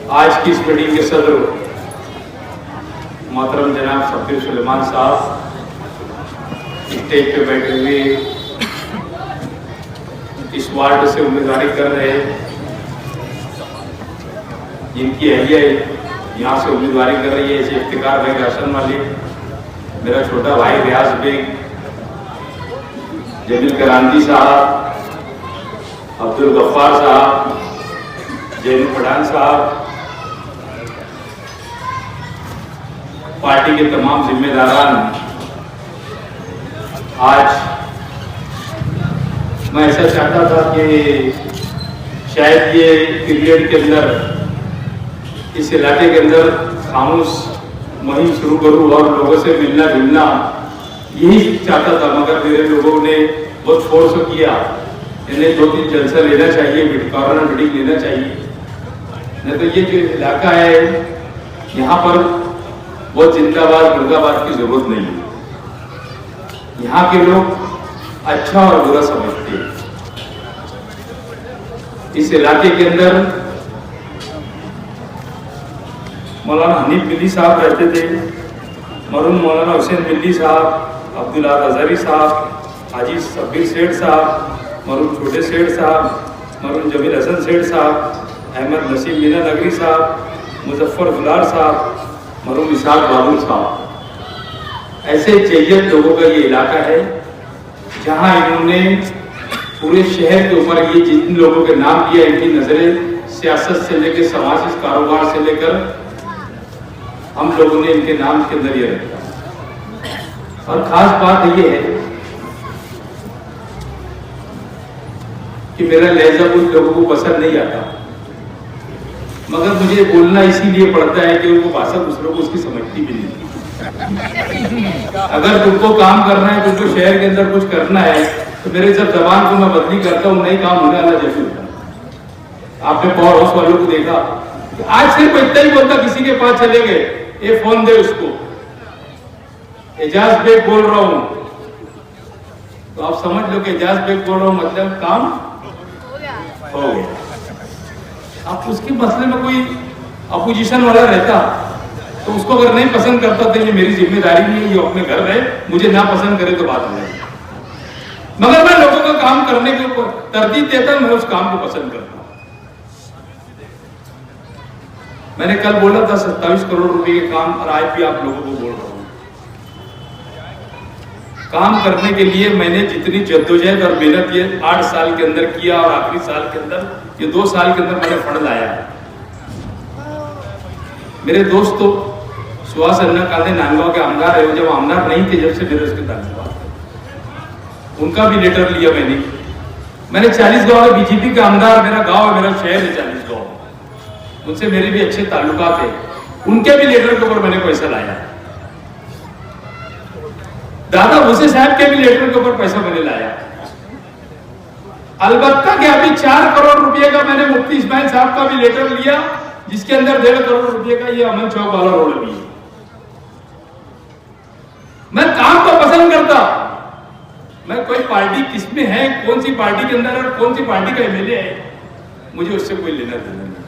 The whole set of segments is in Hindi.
आज की इस मीटिंग के सदर मोहतरम जनाब शब्बीर सुलेमान साहब, स्टेज पे बैठे हुए इस वार्ड से उम्मीदवारी कर रहे, जिनकी अहलिया यहाँ से उम्मीदवारी कर रही है, जैसे इफ्तिकार भाई राशन वाले, मेरा छोटा भाई रियाज बेग, जमील करांती साहब, अब्दुल गफ्फार साहब, जैनू पठान साहब, पार्टी के तमाम जिम्मेदारान, आज मैं ऐसा चाहता था कि शायद ये पीरियड के अंदर इस इलाके के अंदर खामोश मुहिम शुरू करूं और लोगों से मिलना जुलना, यही चाहता था, मगर मेरे लोगों ने बहुत फोर्स किया, इन्हें 2-3 जलसा लेना चाहिए, कॉर्नर मीटिंग लेना चाहिए, नहीं तो ये जो इलाका है यहाँ पर वो जिंदाबाद मुर्दाबाद की जरूरत नहीं है। यहाँ के लोग अच्छा और बुरा समझते हैं। इस इलाके के अंदर मौलाना हनीफ मिल्ली साहब रहते थे, मरहूम मौलाना हुसैन मिल्ली साहब, अब्दुल आद अजहरी साहब, हाजी शब्बीर सेठ साहब, मरहूम छोटे सेठ साहब, मरहूम जमील हसन सेठ साहब, अहमद नसीम मीना नगरी साहब, मुजफ्फर गुलार साहब, मरहूम इसाक बाबुल साहब, ऐसे जैयत लोगों का ये इलाका है जहाँ इन्होंने पूरे शहर के ऊपर ये जिन लोगों के नाम लिया, इनकी नजरें सियासत से लेकर सामाजिक कारोबार से लेकर हम लोगों ने इनके नाम के अंदर ये रखा। और खास बात ये है कि मेरा लहजा कुछ लोगों को पसंद नहीं आता, मगर मुझे बोलना इसीलिए पड़ता है कि उनको भाषा दूसरों को उसकी समझती भी नहीं। अगर तुमको काम करना है, तुमको शहर के अंदर कुछ करना है, तो मेरे जब जबान को मैं बदली करता हूँ, नई काम होने वाला जैसे होता है। आपने पावर हाउस वालों को देखा, आज सिर्फ इतना ही बोलता, किसी के पास चले गए, ये फोन दे उसको, एजाज बेग बोल रहा हूं, तो आप समझ लो कि एजाज बेग बोल रहा हूं मतलब काम हो गया। आप उसके मसले में कोई अपोजिशन वाला रहता तो उसको अगर नहीं पसंद करता तो ये मेरी जिम्मेदारी नहीं है, ये अपने घर रहे, मुझे ना पसंद करे तो बात नहीं। मगर मैं लोगों का काम करने के ऊपर तरजीह देता, मैं उस काम को पसंद करता हूं। मैंने कल बोला था 27 करोड़ रुपए के काम, और आज भी आप लोगों को बोल रहा हूं, काम करने के लिए मैंने जितनी जद्दोजहद और मेहनत ये 8 साल के अंदर किया, और आखिरी साल के अंदर, ये 2 साल के अंदर मैंने फंड लाया। मेरे दोस्त तो सुहास अन्ना कांदे नांदगांव के आमदार है, जब आमदार नहीं थे, जब से मेरे उसके ताल्लुकात, उनका भी लेटर लिया मैंने 40 गांव में बीजेपी के आमदार, मेरा गांव है, मेरा शहर है 40 गांव, उनसे मेरे भी अच्छे ताल्लुकात है, उनके भी लेटर के ऊपर मैंने पैसा लाया। दादा भूसे साहब के भी लेटर के ऊपर पैसा मैंने लाया। अलबत्ता कि अभी 4 करोड़ रुपए का मैंने मुफ्ती इस्माइल साहब का भी लेटर लिया, जिसके अंदर 1.5 करोड़ रुपए का ये अमन चौक वाला रोड भी है। मैं काम को पसंद करता, मैं कोई पार्टी किसमें है, कौन सी पार्टी के अंदर और कौन सी पार्टी का एमएलए है, मुझे उससे कोई लेना देना नहीं।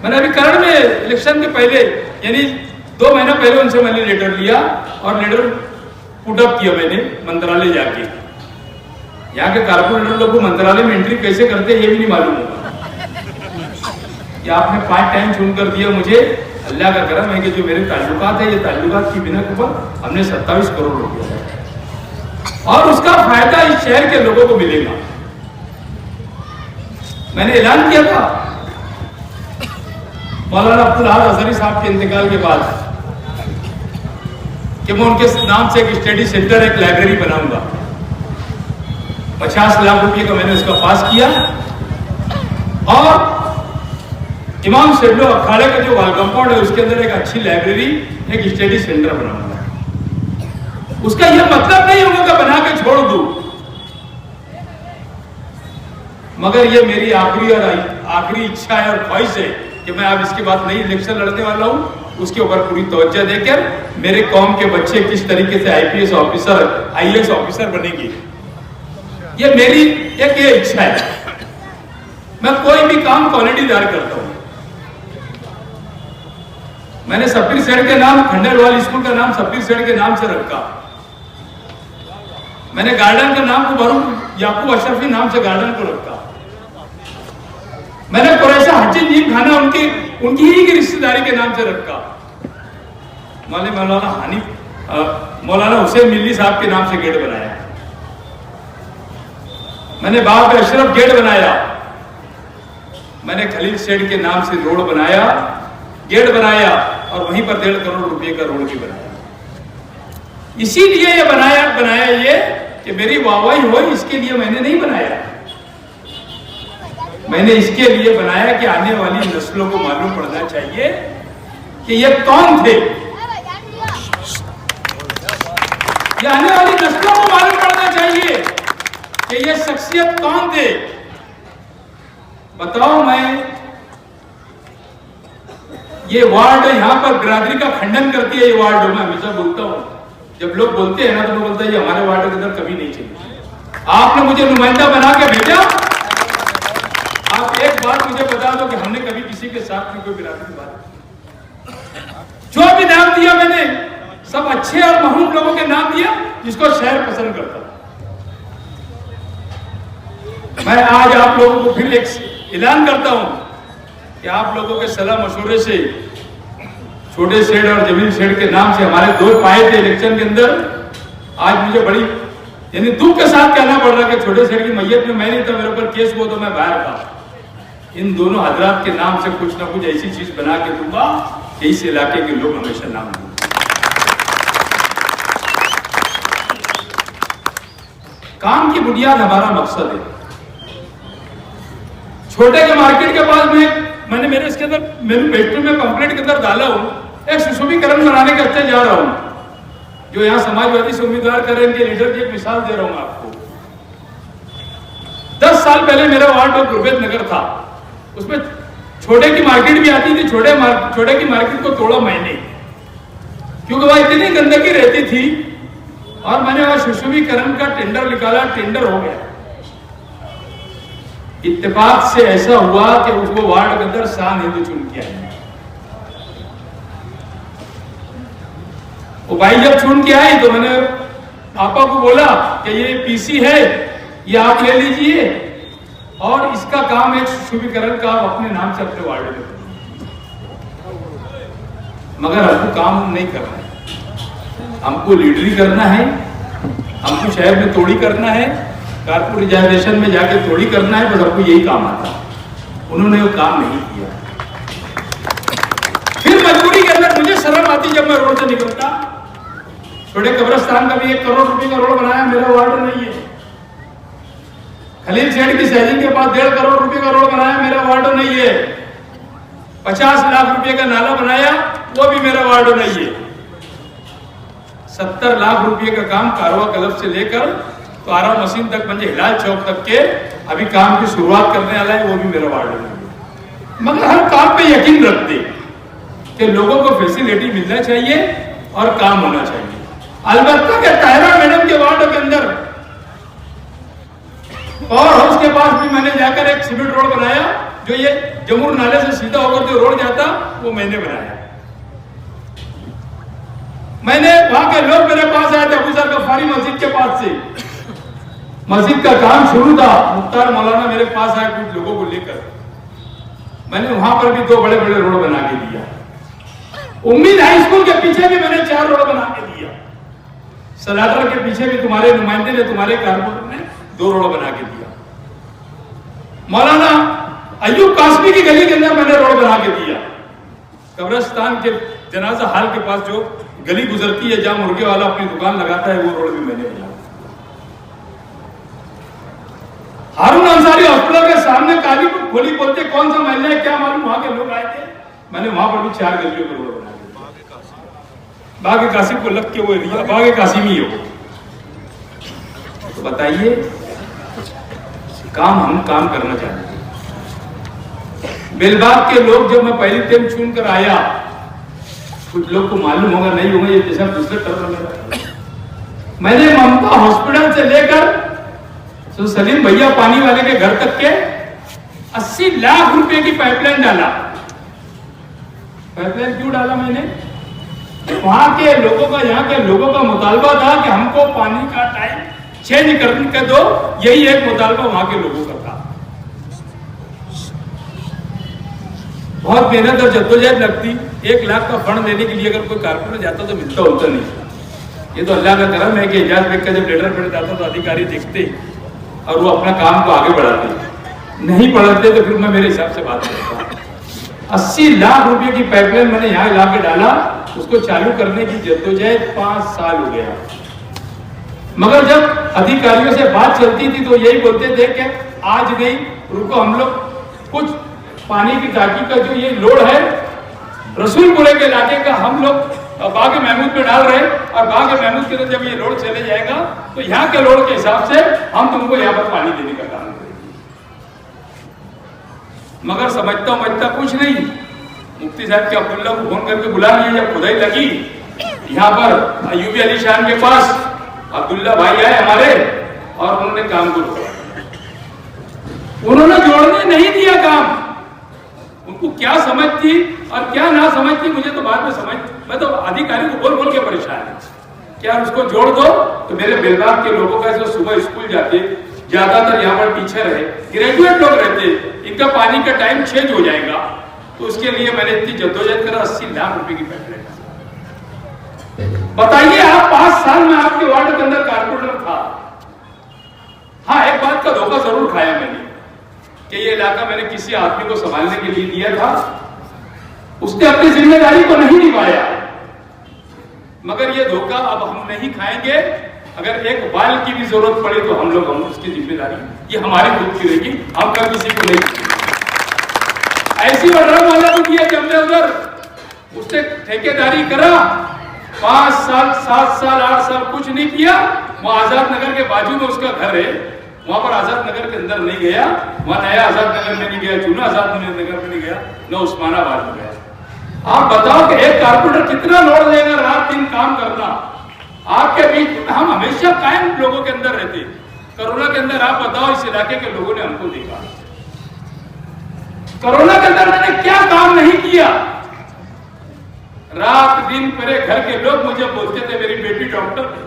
मैंने अभी करण में इलेक्शन के पहले, यानी 2 महीना पहले उनसे मैंने लेटर लिया, और लेटर पुटअप किया मैंने मंत्रालय जाके। यहाँ के कारपोरेटर लोग को मंत्रालय में एंट्री कैसे करते हैं ये भी नहीं मालूम होगा। कि आपने 5 टाइम चुन कर दिया मुझे, अल्लाह का करम है कि जो मेरे ताल्लुकात है, ये ताल्लुकात की बिना के ऊपर हमने 27 करोड़ रुपया, और उसका फायदा इस शहर के लोगों को मिलेगा। मैंने ऐलान किया था मौलाना अब्दुल आद अजहरी साहब के इंतकाल के बाद कि मैं उनके नाम से एक स्टडी सेंटर, एक लाइब्रेरी बनाऊंगा। 50 लाख रुपए का मैंने उसका पास किया, और इमाम शेडलो अखाड़े का जो वाल कंपाउंड है उसके अंदर एक अच्छी लाइब्रेरी, एक स्टडी सेंटर बनाऊंगा। उसका यह मतलब नहीं होगा कि बना के छोड़ दूं, मगर ये मेरी आखिरी इच्छा है और ख्वाहिश है कि मैं अब इसके बाद नई इलेक्शन लड़ने वाला हूं, उसके ऊपर पूरी तवज्जो देकर मेरे कौम के बच्चे किस तरीके से आईपीएस ऑफिसर, आईएएस ऑफिसर बनेंगे, ये मेरी एक ये इच्छा है। मैं कोई भी काम क्वालिटीदार करता हूं, मैंने सब्बीर सेठ के नाम, खंडेलवाल स्कूल का नाम सब्बीर सेठ के नाम से रखा। मैंने गार्डन का नाम को मरहूम याकूब अशरफी नाम से गार्डन को रखा। मैंने कुरैशा हजीन जीम खाना उनकी ही की रिश्तेदारी के नाम से रखा। मौलाना हुसैन मिल्ली साहब के नाम से गेट बनाया। मैंने बाब अशरफ गेट बनाया। मैंने खलील सेठ के नाम से रोड बनाया, गेट बनाया और वहीं पर 1.5 करोड़ रुपए का रोड भी बनाया। इसीलिए ये बनाया ये कि मेरी वाहवाही हो, इसके लिए मैंने नहीं बनाया। मैंने इसके लिए बनाया कि आने वाली नस्लों को मालूम पड़ना चाहिए कि ये कौन थे। ये आने वाली नस्लों को मालूम पड़ना चाहिए कि ये शख्सियत कौन थे। बताओ, मैं ये वार्ड यहाँ पर बिरादरी का खंडन करती है। ये वार्ड मैं हमेशा बोलता हूँ, जब लोग बोलते हैं ना तो मैं बोलता है ये हमारे वार्ड के अंदर कभी नहीं चली। आपने मुझे नुमाइंदा बना के भेजा। आप एक बात मुझे बता दो कि हमने कभी किसी के साथ में कोई बिरादरी की बात, जो भी नाम दिया मैंने सब अच्छे और महरूम लोगों के नाम दिया जिसको शहर पसंद करता। मैं आज आप लोगों को फिर एक ऐलान करता हूं कि आप लोगों के सलाह मशवरे से छोटे सेठ और जमील सेठ के नाम से हमारे 2 पाए थे इलेक्शन के अंदर। आज मुझे बड़ी यानी दुख के साथ कहना पड़ रहा है कि छोटे सेठ की मैयत में मैं नहीं था, मेरे ऊपर केस हुआ तो मैं बाहर था। इन दोनों हजरात के नाम से कुछ ना कुछ ऐसी चीज बना के दूंगा कि इस इलाके के लोग हमेशा नाम देंगे। काम की बुनियाद हमारा मकसद है। छोटे के मार्केट के पास मैंने मेरे इसके अंदर मेरे बेडरूम में कंप्लेंट के अंदर डाला हूं, एक सुशोभीकरण बनाने के अच्छे जा रहा हूं, जो यहाँ समाजवादी से उम्मीदवार कर रहे हैं, इनके लीडर की एक मिसाल दे रहा हूं आपको। 10 साल पहले मेरा वार्ड गुरबेत नगर था, उसमें छोटे की मार्केट भी आती थी। छोटे की मार्केट को तोड़ा मैंने, क्योंकि वहां इतनी गंदगी रहती थी और मैंने वहां सुशोभीकरण का टेंडर निकाला, टेंडर हो गया। इत्तेफाक से ऐसा हुआ कि उसको वार्ड के अंदर शान हिंदू चुन के आए। वो भाई जब चुन के आई तो मैंने पापा को बोला कि ये पीसी है, ये आप ले लीजिए और इसका काम एक सुशोभीकरण का आप अपने नाम से अपने वार्ड में, मगर हमको काम नहीं करना है, हमको लीडरी करना है, हमको शहर में तोड़ी करना है, कारपोरेटाइजेशन में जाके तोड़ी करना है, बस हमको यही काम आता। उन्होंने वो काम नहीं किया। फिर मजबूरी के अंदर मुझे शर्म आती जब मैं रोड से निकलता। छोटे कब्रिस्तान का भी 1 करोड़ रुपए का रोड बनाया, मेरा वार्ड नहीं है। खलील सेठ की सैजिंग के पास 1.5 करोड़ रुपए का रोड बनाया, मेरा वार्ड नहीं है। 50 लाख रुपए का नाला बनाया, वो भी मेरा वार्ड नहीं है। 70 लाख रुपए का काम कारवा क्लब से लेकर तो आरा मशीन तक, मंजे हिलाल चौक तक के अभी काम की शुरुआत करने वाला है, वो भी मेरा वार्ड नहीं है। मगर हर काम पे यकीन रखते कि लोगों को फैसिलिटी मिलना चाहिए और काम होना चाहिए। अलबत्ता के ताहिरा मैडम के वार्ड के अंदर पावर हाउस के पास भी मैंने जाकर एक सीमेंट रोड बनाया, जो ये जमुर नाले से सीधा होकर जो रोड जाता वो मैंने बनाया। मैंने वहां के लोग मेरे पास आए थे, अबू सर गफ्फारी मस्जिद के पास से, मस्जिद का काम शुरू था, मुख्तार मौलाना मेरे पास आए कुछ लोगों को लेकर, मैंने वहां पर भी 2 बड़े बड़े रोड बना के दिया। उम्मीद हाई स्कूल के पीछे भी मैंने 4 रोड बना के दिया। सलाटर के पीछे भी तुम्हारे नुमाइंदे ने, तुम्हारे कारपोरेटर ने 2 रोड बना के दिया। मौलाना अयूब कासमी की गली के अंदर मैंने रोड बना के दिया। कब्रिस्तान के जनाजा हाल के पास जो गली गुजरती है जहां मुर्गे वाला अपनी दुकान लगाता है, वो रोड भी मैंने बनाया। हारून अंसारी हॉस्पिटल के सामने काली खोली बोलते कौन सा महल्ला है क्या मालूम, वहां के लोग आए थे, मैंने वहां पर भी 4 गलियों पर रोड बना दिया। बाग कासिम को लग के वो एरिया बाग कासिम ही हो। तो बताइए, हम काम करना चाहते हैं। बेलबाग के लोग जब मैं पहली टाइम चुन कर आया, कुछ लोग को मालूम होगा नहीं होगा, ये जैसा दूसरे टर्म में मैंने ममता हॉस्पिटल से लेकर तो सलीम भैया पानी वाले के घर तक के 80 लाख रुपए की पाइपलाइन डाला। पाइपलाइन क्यों डाला मैंने? वहां के लोगों का, यहाँ के लोगों का मुतालबा था कि हमको पानी का टाइम चेंज करके दो, यही एक मुतालबा वहां के लोगों का था। बहुत मेहनत और जद्दोजहद लगती। 1 लाख का फंड देने के लिए अगर कोई कारपोरेटर जाता तो मिलता होता नहीं। ये तो अल्लाह का करम है कि एजाज बेग का जब लेटर पढ़ जाता तो अधिकारी देखते और वो अपना काम को आगे बढ़ाते। नहीं बढ़ाते तो फिर मैं मेरे हिसाब से बात करता। 80 लाख रुपए की पाइपलाइन मैंने यहाँ ला के डाला, उसको चालू करने की जद्दोजहद 5 साल हो गया। मगर जब अधिकारियों से बात चलती थी तो यही बोलते थे कि आज नहीं, रुको, हम लोग कुछ पानी की टांकी का जो ये लोड है रसूलपुरे के इलाके का हम लोग बाग महमूद में डाल रहे हैं, और बाग महमूद के अंदर जब ये लोड चले जाएगा तो यहाँ के लोड के हिसाब से हम तुमको यहाँ पर पानी देने का काम करेंगे। मगर समझता कुछ नहीं। मुफ्ती साहब के अब्दुल्ला को फोन करके बुला लिया, जब खुदाई लगी यहाँ पर अयूबी अली शान के पास, अब्दुल्ला भाई आए हमारे और उन्होंने काम को रोका। उन्होंने जोड़ने नहीं दिया काम। उनको क्या समझ थी और क्या ना समझ थी मुझे तो बाद में समझ, मैं तो अधिकारी को बोल बोल के परेशान है कि यार उसको जोड़ दो। तो मेरे बेलगाम के लोगों का जो सुबह स्कूल जाते, ज्यादातर यहाँ पर टीचर है, ग्रेजुएट लोग रहते, इनका पानी का टाइम चेंज हो जाएगा, तो उसके लिए मैंने इतनी जद्दोजहद करा। 80 लाख रुपए की पाइपलाइन। बताइए आप 5 साल में आपके वार्ड के अंदर कारपोरेटर था। हाँ, एक बात का धोखा जरूर खाया मैंने कि ये इलाका मैंने किसी आदमी को संभालने के लिए दिया था, उसने अपनी जिम्मेदारी को नहीं निभाया। मगर ये धोखा अब हम नहीं खाएंगे। अगर एक बाल की भी जरूरत पड़े तो हम उसकी जिम्मेदारी ये हमारी खुद की रहेगी, हम कल किसी को नहीं। ऐसी ड्रम वाला भी किया कि हमने उधर उसने ठेकेदारी करा, 5 साल 7 साल 8 साल कुछ नहीं किया। वो आजाद नगर के बाजू में उसका घर है, वहां पर आजाद नगर के अंदर नहीं गया, वहां नया आजाद नगर में नहीं गया, जूना आजाद नगर में नहीं गया, न उस्मानाबाद में गया। आप बताओ कि एक कारपोरेटर कितना लोड लेगा रात दिन काम करना। आपके बीच हम हमेशा कायम लोगों के अंदर रहते। कोरोना के अंदर आप बताओ इस इलाके के लोगों ने हमको देखा, कोरोना के अंदर मैंने क्या काम नहीं किया। रात दिन मेरे घर के लोग मुझे बोलते थे, मेरी बेटी डॉक्टर है,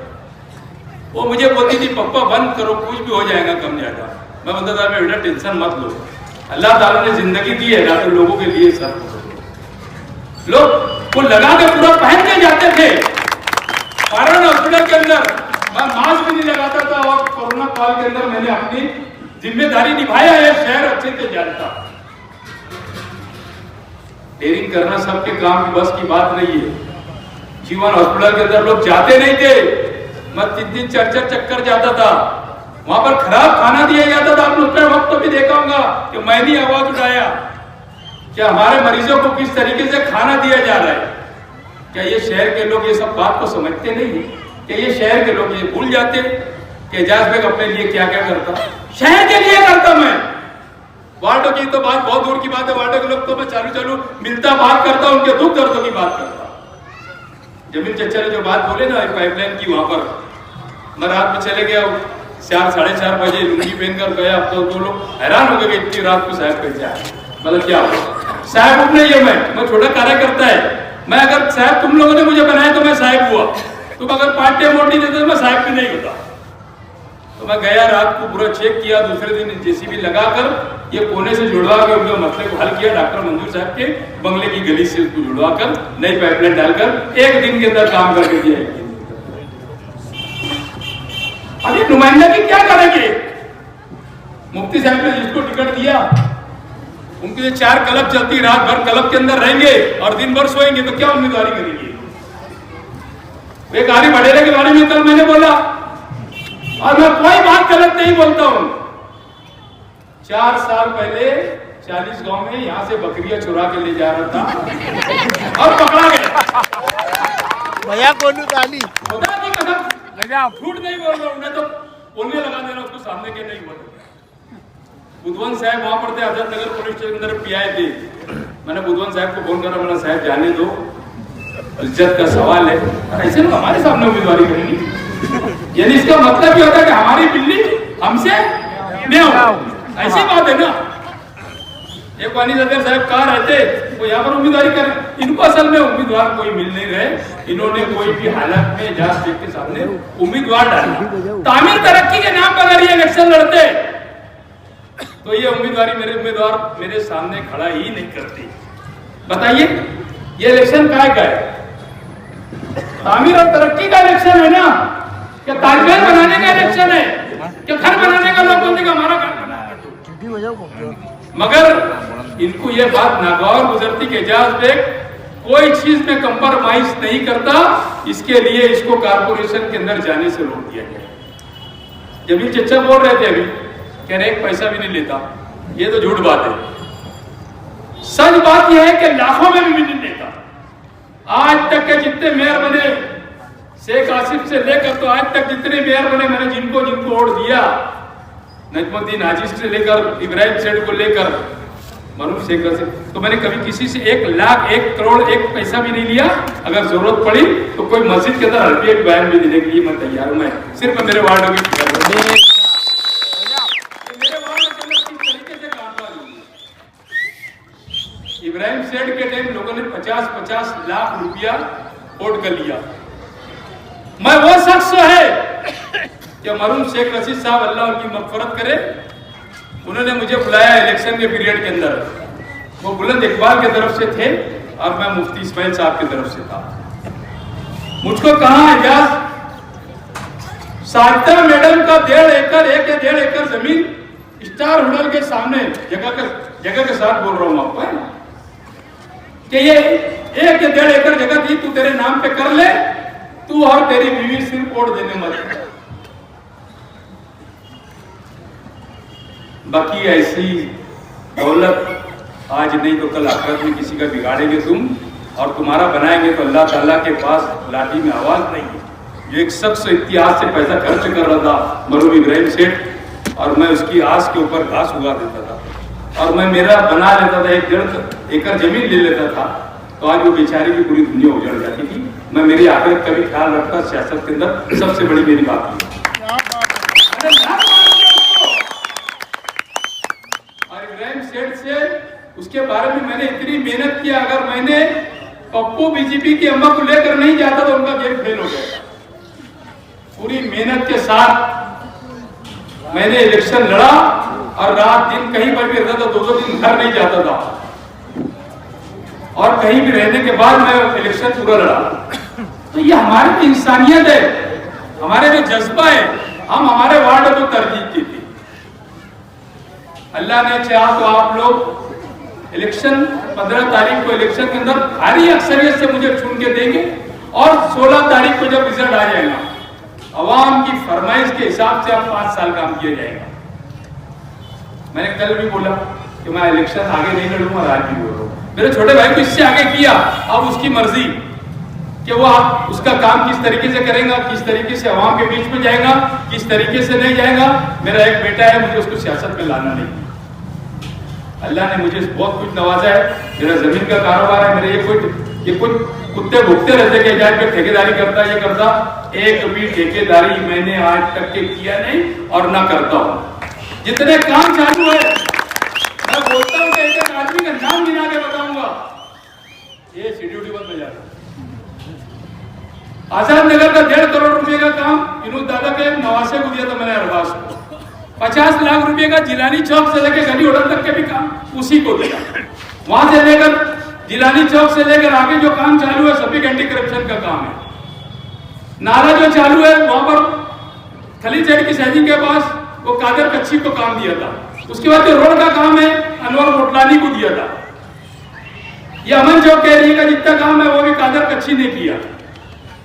वो मुझे बोलती थी पप्पा बंद करो, कुछ भी हो जाएगा कम ज्यादा। मैं बोलता था बेटा टेंशन मत लो, अल्लाह ताला ने जिंदगी दी है ना, तो लोगों के लिए सब लोग वो लगा के पूरा पहन के जाते थे। कारण हॉस्पिटल के अंदर मैं मास्क भी नहीं लगाता था, और कोरोना काल के अंदर मैंने अपनी जिम्मेदारी निभाया है, शहर अच्छे से जानता। डेयरिंग करना सबके काम की बस की बात नहीं है। जीवन हॉस्पिटल के अंदर लोग जाते नहीं थे, मैं 3 4 चक्कर जाता था, वहां पर खराब खाना दिया जाता था। आपने उस वक्त तो भी देखा होगा कि मैंने आवाज उठाया कि हमारे मरीजों को किस तरीके से खाना दिया जा रहा है। क्या ये शहर के लोग ये सब बात को समझते नहीं है? क्या ये शहर के लोग ये भूल जाते कि एजाज बेग अपने लिए क्या क्या करता, शहर के लिए करता। मैं वार्डों की तो बात बहुत दूर की बात है, वार्डों के लोग तो मैं चालू मिलता बात करता, उनके दुख दर्दों की बात करता। जमीन चचा ने जो बात बोले ना पाइपलाइन की, वहां पर मैं रात में चले गया, 4 साढ़े 4 बजे लुंगी पहनकर गया। अब तो लोग हैरान हो गए कि इतनी रात को साहब कैसे आए, मतलब क्या हो साहब नहीं है, मैं छोटा कार्यकर्ता है। मैं अगर साहब तुम लोगों ने मुझे बनाया तो मैं साहब हुआ, तुम अगर पार्टी मोटी देते तो मैं साहब भी नहीं होता। तो मैं गया, रात को पूरा चेक किया, दूसरे दिन जेसीबी लगाकर ये कोने से जुड़वा के उनके मसले को हल किया। डॉक्टर मंजूर साहब के बंगले की गली से उसको जुड़वा कर नई पाइपलाइन डालकर 1 दिन के अंदर काम करके दिया। अभी नुमाइंदा की क्या करेंगे? मुफ्ती साहब ने जिसको टिकट दिया उनके लिए 4 क्लब चलती, रात भर क्लब के अंदर रहेंगे और दिन भर सोएंगे, तो क्या उम्मीदवारी करेंगे? वे गाड़ी बढ़ेरे के बारे में कल मैंने बोला, और मैं कोई बात गलत नहीं बोलता हूं। 4 साल पहले 40 गांव में यहां से बकरियां चुरा के ले जा रहा था और पकड़ा गया। भैया कोनू ताली खुदा की कसम, झूठ नहीं बोल रहा हूं, मैं तो बोलने लगा देना उसको सामने के नहीं बोल। बुधवंत साहब वहां पर थे, आजाद नगर पुलिस स्टेशन के अंदर पीआई थे। मैंने बुधवंत साहब को फोन करा, मैंने साहब जाने दो, इज्जत का सवाल है, ऐसे लोग हमारे सामने उम्मीदवारी करेंगे, यानी इसका मतलब ये होता है कि हमारी बिल्ली हमसे नहीं होगा, ऐसी बात है ना। एक वानी सदर साहब कहाँ रहते, वो यहाँ पर उम्मीदवारी कर, इनको असल में उम्मीदवार कोई मिल नहीं रहे। इन्होंने कोई भी हालत में जहां शेख के सामने उम्मीदवार डाला। तामीर तरक्की के नाम पर अगर ये इलेक्शन लड़ते तो ये उम्मीदवारी मेरे उम्मीदवार मेरे सामने खड़ा ही नहीं करते। बताइए ये इलेक्शन काय का है? तामीर और तरक्की का इलेक्शन है ना, क्या ताजमहल बनाने का इलेक्शन है, क्या घर बनाने का? लोग बोलते हमारा घर बना। मगर इनको ये बात नागौर गुजरती के एजाज बेग कोई चीज में कंप्रोमाइज नहीं करता, इसके लिए इसको कारपोरेशन के अंदर जाने से रोक दिया गया। जब ये चचा बोल रहे थे अभी, कह रहे एक पैसा भी नहीं लेता, ये तो झूठ बात है। सच बात यह है कि लाखों में भी नहीं लेता। आज तक के जितने मेयर बने, शेख आसिफ से लेकर तो आज तक जितने मेयर बने, मैंने जिनको जिनको वोट दिया, नजमुद्दीन हाजी से लेकर इब्राहिम सेठ को लेकर मरूफ शेख से, तो मैंने कभी किसी से 1 लाख 1 करोड़ 1 पैसा भी नहीं लिया। अगर जरूरत पड़ी तो कोई मस्जिद के अंदर हल्की एक बयान भी देने के लिए मैं तैयार हूं। मैं सिर्फ मेरे वार्ड में इब्राहिम सेठ के टाइम लोगों ने 50-50 लाख रुपया वोट कर लिया। मैं वो शख्स है कि मरूम शेख रशीद साहब अल्लाह उनकी मगफरत करे, उन्होंने मुझे बुलाया इलेक्शन के पीरियड के अंदर। वो बुलंद इकबाल की तरफ से थे और मैं मुफ्ती इस्माइल साहब की तरफ से था। मुझको कहा एजाज, साहित्य मैडम का 1.5 एकड़ जमीन स्टार होटल के सामने जगह के साथ बोल रहा हूं आपको कि ये 1 या 1.5 एकड़ जगह थी, तू तेरे नाम पे कर ले, तू और तेरी बीवी सिर्फ वोट देने मत। बाकी ऐसी दौलत आज नहीं तो कल आखिरत में किसी का बिगाड़ेंगे तुम, और तुम्हारा बनाएंगे तो अल्लाह ताला के पास लाठी में आवाज नहीं है। जो एक शख्स इतिहास से पैसा खर्च कर रहा था मरूम इब्राहिम सेठ, और मैं उसकी आस के ऊपर घास उगा देता था, और मैं मेरा बना लेता था, 1.5 एकड़ जमीन ले लेता था, तो आज वो बेचारी की पूरी दुनिया उजड़ जाती थी। मैं मेरी आखिरत का भी ख्याल रखता सियासत के अंदर, सबसे बड़ी मेरी बात थी। और इब्राहिम सेठ से उसके बारे में मैंने इतनी मेहनत किया, अगर मैंने पप्पू बीजेपी की अम्मा को लेकर नहीं जाता तो उनका गेम फेल हो गया। पूरी मेहनत के साथ मैंने इलेक्शन लड़ा, और रात दिन कहीं पर भी रहता था, 2-2 दिन घर नहीं जाता था, और कहीं भी रहने के बाद मैं इलेक्शन पूरा लड़ा। तो ये हमारी तो इंसानियत है, हमारे जो जज्बा है, हम हमारे वार्ड को तरजीह की थी। अल्लाह ने चाहा तो आप लोग इलेक्शन 15 तारीख को इलेक्शन के अंदर भारी अक्सरियत से मुझे चुन के देंगे, और 16 तारीख को जब रिजल्ट आ जाएगा, अवाम की फरमाइश के हिसाब से अब 5 साल काम किया जाएगा। मैंने कल भी बोला कि मैं इलेक्शन आगे नहीं लड़ूंगा, और आज भी बोल रहा हूं। मेरे छोटे भाई को इससे आगे किया, अब उसकी मर्जी कि वो आप उसका काम किस तरीके से करेगा, किस तरीके से अवाम के बीच में जाएगा, किस तरीके से नहीं जाएगा। मेरा एक बेटा है, मुझे उसको सियासत में लाना नहीं। अल्लाह ने मुझे बहुत कुछ नवाजा है, मेरा जमीन का कारोबार है, मेरे ये कुछ कुत्ते भुगते रहते कि जाए पे ठेकेदारी करता, ये करता। एक भी ठेकेदारी मैंने आज तक के किया नहीं, और ना करता हूं। जितने काम चालू है, मैं बोलता हूं कि एक आदमी का नाम गिना के बताऊंगा, ये शेड्यूल में जाता। आजाद नगर का 1.5 करोड़ रुपए का काम विनोद दादा के नवासे को दिया था मैंने, अरबाज को 50 लाख रुपए का जिलानी चौक से लेकर गली होटल तक के भी काम उसी को दिया। वहां से लेकर जिलानी चौक से लेकर आगे जो काम चालू है, सभी एंटी करप्शन का काम है। नाला जो चालू है वहां पर खली चेट की सैदी के पास वो कादर कच्ची को काम दिया था। उसके बाद जो रोड का काम है अनवर मोटलानी को दिया था। ये अमन चौक के एरिया का जितना काम है वो भी कादर कच्ची ने किया।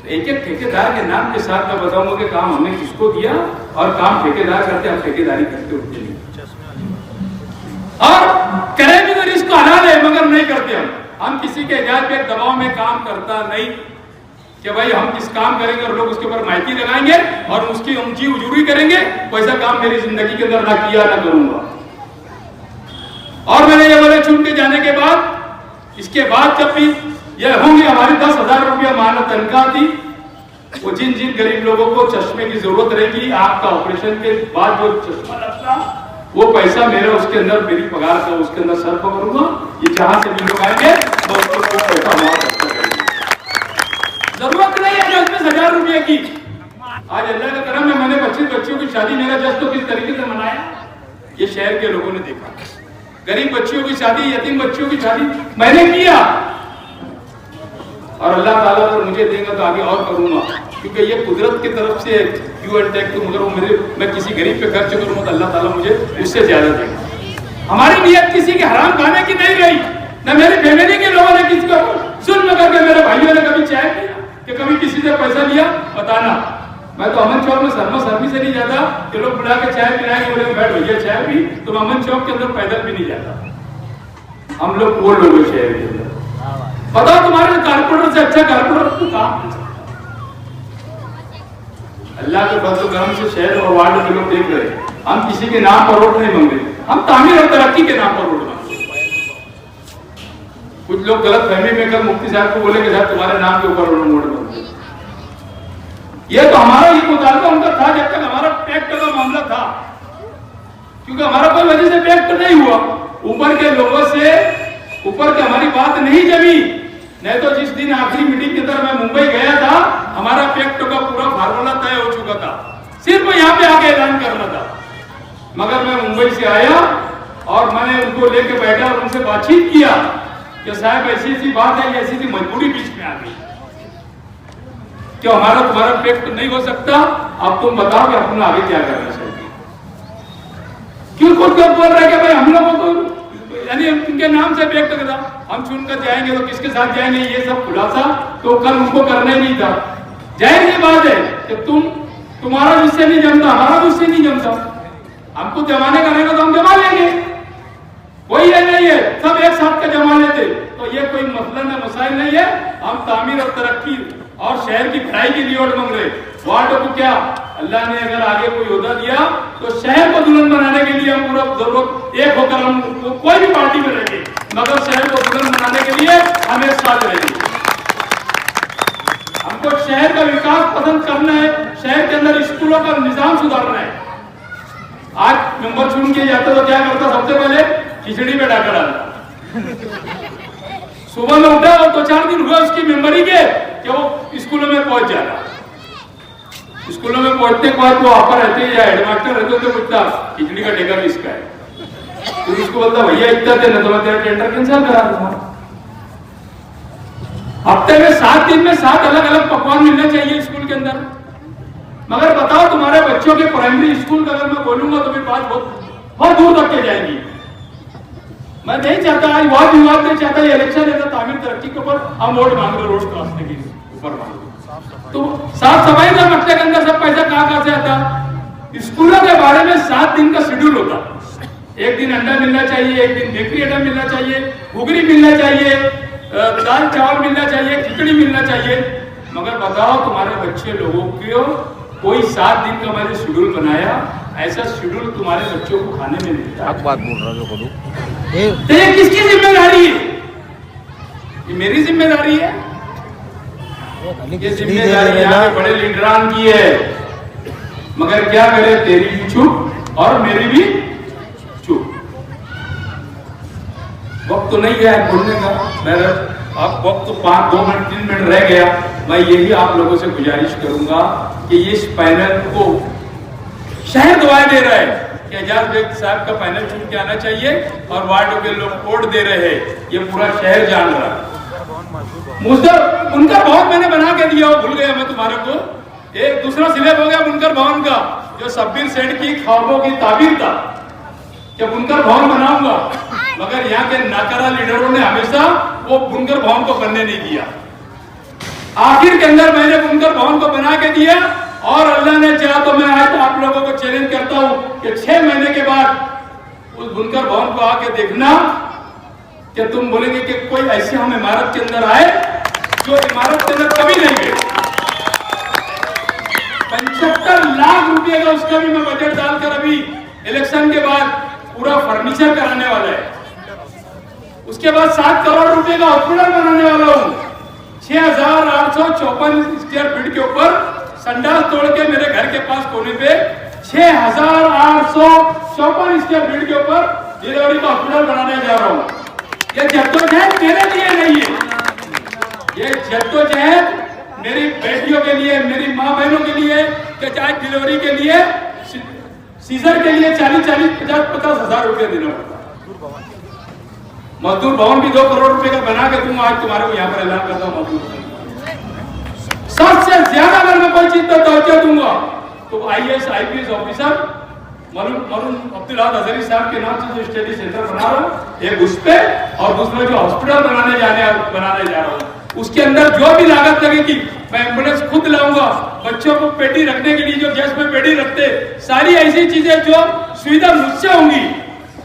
एक एक ठेकेदार के नाम के साथ मैं बताऊंगा कि काम हमने किसको दिया, और काम ठेकेदार करते, हम ठेकेदारी करते होते नहीं, और करें भी तो रिस्क हलाल है, मगर नहीं करते। हम किसी के इजाजत पे दबाव में काम करता नहीं कि भाई हम किस काम करेंगे और लोग उसके ऊपर माइकी लगाएंगे और उसकी ऊंची उजूरी करेंगे। वैसा काम मेरी जिंदगी के अंदर ना किया, ना करूंगा। और मैंने ये बोले चुन के जाने के बाद, इसके बाद जब भी ये होंगी हमारी 10,000 रुपया मानद तनख्वाह थी, वो जिन जिन गरीब लोगों को चश्मे की जरूरत रहेगी, आपका ऑपरेशन के बाद जो चश्मा लगता वो पैसा मेरा उसके अंदर मेरी पगार का उसके अंदर सर्व करूंगा। ये जहां से भी लोग आएंगे तो उसको कोई पैसा माफ करेंगे। जरूरत नहीं है जो इसमें 1000 रुपये की। आज अल्लाह का करम है, मैंने 25 बच्चियों की शादी मेरा जस्ट तो किस तरीके से मनाया ये शहर के लोगों ने देखा। गरीब बच्चियों की शादी, यतीम बच्चियों की शादी मैंने किया, और अल्लाह ताला अगर मुझे देगा तो आगे और करूंगा, क्योंकि ये कुदरत की तरफ से गिव एंड टेक। तो मगर वो मैं किसी गरीब पे खर्च करूंगा तो अल्लाह ताला मुझे उससे ज्यादा देगा। हमारी नियत किसी के हराम खाने की नहीं रही, न मेरी फैमिली के लोगों ने किसी को जुल्म करके, मेरे भाइयों ने कभी चाय पिया कि कभी किसी से पैसा लिया, बताना। मैं तो अमन चौक में शर्मा शर्मी से नहीं जाता कि लोग बुला के चाय पिलाएंगे, बोले बैठ भैया चाय पी, तो मैं अमन चौक के अंदर पैदल भी नहीं जाता। हम लोग वो लोग शहर के अंदर, बताओ तुम्हारे कारपोरेटर से अच्छा कारपोरेटर तो काम। अल्लाह के फजल करम से शहर और वार्ड के लोग देख रहे हैं। हम किसी के नाम पर वोट नहीं मांग रहे, हम तामीर और तरक्की के नाम पर वोट मांग रहे। कुछ लोग गलत फहमी में कर मुफ्ती साहब को बोले कि साहब तुम्हारे नाम के ऊपर वोट मांग रहे। ये तो हमारा ही मुतालबा उनका था जब तक हमारा पैक्ट का मामला था, क्योंकि हमारा कोई वजह से पैक्ट नहीं हुआ। ऊपर के लोगों से ऊपर के हमारी बात नहीं जमी, नहीं तो जिस दिन आखिरी मीटिंग के तरह मैं मुंबई गया था, हमारा पैक्ट का पूरा फार्मूला तय हो चुका था, सिर्फ यहाँ पे आके ऐलान करना था। मगर मैं मुंबई से आया और मैंने उनको लेके बैठा और उनसे बातचीत किया कि साहब ऐसी ऐसी बात है, ऐसी ऐसी मजबूरी बीच में आ गई, क्यों हमारा तुम्हारा पैक्ट नहीं हो सकता। अब तुम बताओ कि अपना आगे क्या करना चाहिए। क्यों खुद को बोल रहे कि भाई हम लोगों को यानी उनके नाम से पैक्ट करा, हम चुनकर जाएंगे तो किसके साथ जाएंगे, ये सब खुलासा तो कल उनको करना ही नहीं था। जाहिर सी बात है कि तुम्हारा जिससे नहीं जमता, हमारा जिससे नहीं जमता, हमको जमाने का रहेगा तो हम जमा लेंगे, कोई ये नहीं है सब एक साथ का जमा लेते। तो ये कोई मसला न मसाइल नहीं है। हम तामीर और तरक्की और शहर की भलाई के लिए वोट मांग रहे। वार्ड को क्या अल्लाह ने अगर आगे कोई ओहदा दिया तो शहर को दुल्हन बनाने के लिए हम पूरा जरूरत एक होकर हम कोई भी पार्टी में रहेंगे, मगर शहर को दुल्हन बनाने के लिए हम एक साथ रहेंगे। हमको शहर का विकास पसंद करना है, शहर के अंदर स्कूलों का निजाम सुधारना है। आज मेंबर चुन के जाता तो क्या करता, सबसे पहले खिचड़ी में डाका डालता। सुबह में उठा और 2-4 दिन हुआ उसकी मेंबरी के कि वो स्कूलों में पहुंच जा रहा। स्कूलों में पहुंचने के बाद वो आपा रहते या हेडमास्टर रहते तो पूछता खिचड़ी का ठेका किसका है, तो उसको बोलता भैया इतना दे ना तो मैं तेरा टेंडर कैंसिल करा दूंगा। हफ्ते में 7 दिन में 7 अलग अलग पकवान मिलने चाहिए स्कूल के अंदर। मगर बताओ तुम्हारे बच्चों के प्राइमरी स्कूल का अगर मैं बोलूंगा तो फिर बात बहुत दूर तक के जाएगी। मैं नहीं चाहता, आज वाद विवाद नहीं चाहता, ये इलेक्शन है तो तामीर तरक्की के ऊपर हम वोट मांग रहे, रोड क्रॉसने के ऊपर मांग रहे। तो साफ सफाई का मकसद के अंदर सब पैसा कहाँ से आता। स्कूलों के बारे में 7 दिन का शेड्यूल होता, एक दिन अंडा मिलना चाहिए, एक दिन बेकरी आइटम मिलना चाहिए, घुगरी मिलना चाहिए, दाल चावल मिलना चाहिए, खिचड़ी मिलना चाहिए। मगर बताओ तुम्हारे बच्चे लोगों को कोई 7 दिन का मैंने शेड्यूल बनाया, ऐसा शेड्यूल तुम्हारे बच्चों को खाने में मिलता है। बात बोल रहा हूँ तो ये किसकी जिम्मेदारी है? ये मेरी जिम्मेदारी है। ये जिम्मेदारी यहाँ पे बड़े लीडरान की है, मगर क्या करे, तेरी भी चुप और मेरी भी चुप। वक्त तो नहीं है बोलने का, मेरा अब वक्त तो 2 मिनट 3 मिनट रह गया। मैं यही आप लोगों से गुजारिश करूंगा कि इस पैनल को शहर दुआएं दे रहा है कि एजाज बेग साहब का पैनल चुन के आना चाहिए और वार्डों के लोग वोट दे रहे हैं, ये पूरा शहर जान रहा है। मुझे उनका भवन मैंने बना के दिया, भूल गया मैं तुम्हारे को। एक दूसरा स्लैब हो गया बुनकर भवन का, जो शब्बीर सेठ की ख्वाबों की ताबीर था कि बुनकर भवन बनाऊंगा, मगर यहाँ के नाकारा लीडरों ने हमेशा वो बुनकर भवन को बनने नहीं दिया। आखिर के अंदर मैंने बुनकर भवन को बना के दिया और अल्लाह ने चाहा तो मैं आज आप लोगों को चैलेंज करता हूं कि 6 महीने के बाद उस बुनकर भवन को आके देखना कि तुम बोलेंगे कि कोई ऐसे हम इमारत के अंदर आए जो इमारत के अंदर कभी नहीं गए। 75 लाख रुपए का उसका भी मैं बजट डालकर अभी इलेक्शन के बाद पूरा फर्नीचर कराने वाला है। उसके बाद 7 करोड़ रुपए का हॉस्पिटल बनाने वाला हूं। 6854 स्क्वायर फीट के ऊपर संडास तोड़ के मेरे घर के पास कोने पे 6800 154 स्क्वायर फीट के ऊपर डिलीवरी का हॉस्पिटल बनाने जा रहा हूँ। ये जद्दोजहद मेरे लिए नहीं है, ये जद्दोजहद मेरी बेटियों के लिए, मेरी माँ बहनों के लिए, कि चाहे डिलीवरी के लिए, सीजर के लिए 40-40, 50-50 हजार रुपए देना पड़ता है। मजदूर भवन भी 2 करोड़ रुपए का बना के दूंगा। आज तुम्हारे को यहाँ पर ऐलान करता हूँ, मजदूर सबसे ज्यादा अगर मैं कोई चीज पर तवज्जो दूंगा तो IAS IPS officer maroon Abdul आद अजहरी साहब के नाम से जो स्टडी सेंटर बना रहा हूँ, एक उस पे, और दूसरा जो हॉस्पिटल बनाने जा रहा हूँ, उसके अंदर जो भी लागत लगेगी मैं एम्बुलेंस खुद लाऊंगा। बच्चों को पेटी रखने के लिए जो गैस में पेटी रखते, सारी ऐसी चीजें जो सुविधा मुझसे होंगी।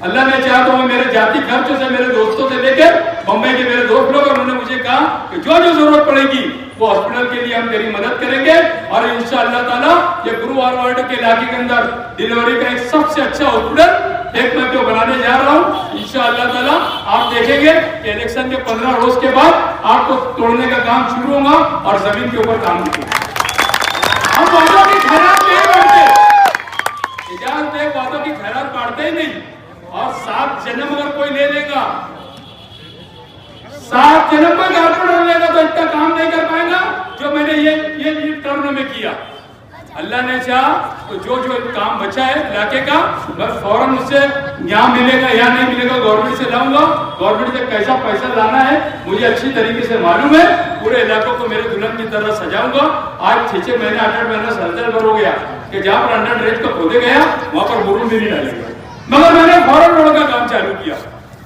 अल्लाह ने चाहा तो मैं मेरे जाति खर्चों से, मेरे दोस्तों से लेकर बम्बई के मेरे दोस्त लोग, उन्होंने मुझे कहा कि जो जो जरूरत पड़ेगी वो हॉस्पिटल के लिए हम तेरी मदद करेंगे। और इंशाअल्लाह ताला ये गुरुवार वार्ड के इलाके के अंदर डिलीवरी का एक सबसे अच्छा हॉस्पिटल एक मैं तो बनाने जा रहा हूँ। इंशाअल्लाह ताला आप देखेंगे कि इलेक्शन के 15 रोज के बाद आपको तोड़ने का काम शुरू होगा और जमीन के ऊपर काम होगा। हम वादों की खैरात नहीं बांटते, इजाजत है, वादों की खैरात बांटते ही नहीं। और 7 जन्म अगर कोई ले लेगा, 7 जन्म में कारपोरेटर लेगा तो इतना काम नहीं कर पाएगा जो मैंने ये टर्म में किया। अल्लाह ने चाहा तो जो जो काम बचा है इलाके का, मैं फौरन उससे यहाँ मिलेगा या नहीं मिलेगा गवर्नमेंट से लाऊंगा। गवर्नमेंट से कैसा पैसा लाना है मुझे अच्छी तरीके से मालूम है। पूरे इलाकों को मेरे दुल्हन की तरह सजाऊंगा। आज 6 महीने 8 महीने सरदर भर हो गया कि जहाँ पर अंडर ड्रेज का खोदे गया वहां पर मुरुम भी नहीं डालेगा, मगर मैंने फौरन रोड का काम चालू किया।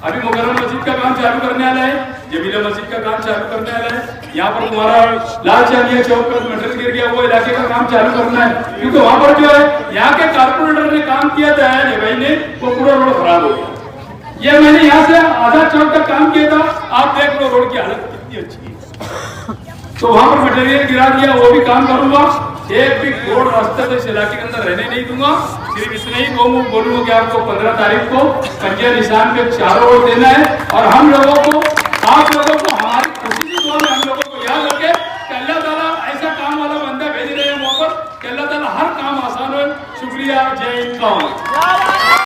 अभी मुकर्रम मस्जिद का काम चालू करने वाला है, जमीला मस्जिद का काम चालू करने वाला है। यहाँ पर तुम्हारा लाल चांदिया चौक पर मटेरियल गिर गया, वो इलाके का काम चालू करना है, क्योंकि वहां पर जो है यहाँ के कारपोरेटर ने काम किया था भाई ने, वो पूरा रोड खराब हो गया। ये मैंने यहाँ से आजाद चौक तक काम किया था, आप देख लो रोड की हालत कितनी अच्छी है। तो वहां पर मटेरियल गिरा दिया, वो भी काम करूंगा। एक भी रोड रास्ते तो इस इलाके के अंदर रहने नहीं दूंगा। सिर्फ इतना ही बोलूंगा कि आपको 15 तारीख को पंजे निशान पे 4 वोट देना है। और हम लोगों को, आप लोगों को हमारी खुशी की दुआ में हम लोगों को याद रखे कि अल्लाह ताला ऐसा काम वाला बंदा भेज रहे हैं वहां पर कि अल्लाह ताला हर काम आसान हो। शुक्रिया, जय हिंद।